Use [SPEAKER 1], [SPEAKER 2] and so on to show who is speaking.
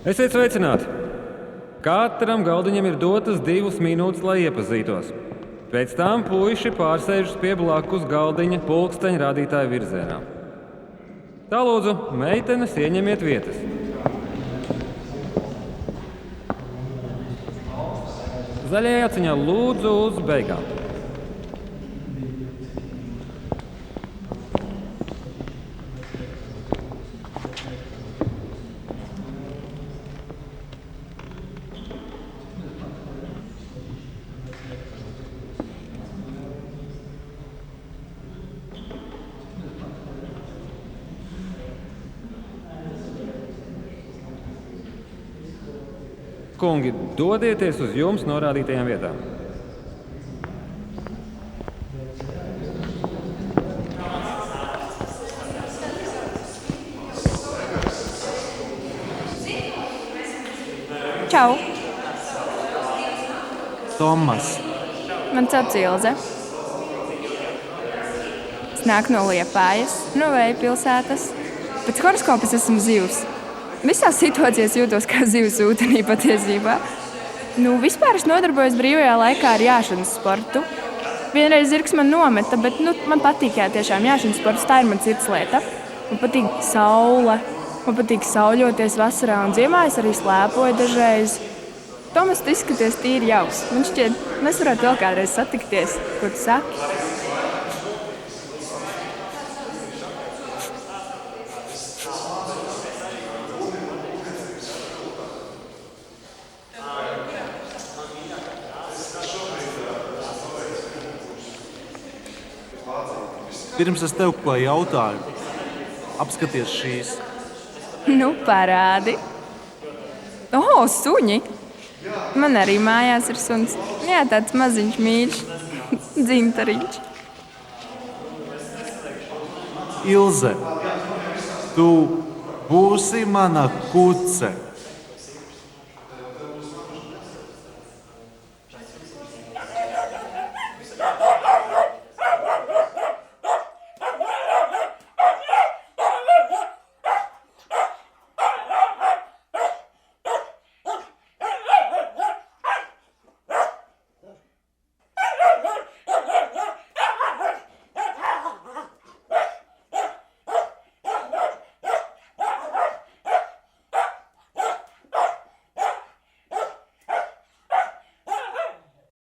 [SPEAKER 1] Esiet sveicināti! Katram galdiņam ir dotas 2 minūtes, lai iepazītos. Pēc tam puiši pārsēžas pie blakus galdiņa pulksteņa rādītāja virzienā. Tā lūdzu, meitenes, ieņemiet vietas. Zaļajā aciņā lūdzu uz beigām. Kungi, dodieties uz jums norādītajām vietām.
[SPEAKER 2] Čau!
[SPEAKER 3] Tomas.
[SPEAKER 2] Man sauc Ilze. Es nāku no Liepājas, no Vēja pilsētas. Pēc horoskopa es esmu zivs. Visās situācijās jūtos kā zivs ūdenī patiesībā. Vispār es nodarbojos brīvajā laikā ar jāšanas sportu. Vienreiz zirgs man nometa, bet man patīk tiešām jāšanas sports, tā ir man sirds lieta. Man patīk saule, man patīk sauļoties vasarā un ziemā es arī slēpoju dažreiz. Tomas, tu izskaties tīri jauks. Man šķiet, mēs varētu vēl kādreiz satikties. Ko tu saki?
[SPEAKER 3] Pirms es tev ko jautāju, apskaties šīs.
[SPEAKER 2] Parādi. Suņi! Man arī mājās ir suns. Jā, tāds maziņš mīļš. Dzintariņš.
[SPEAKER 3] Ilze, tu būsi mana kuce.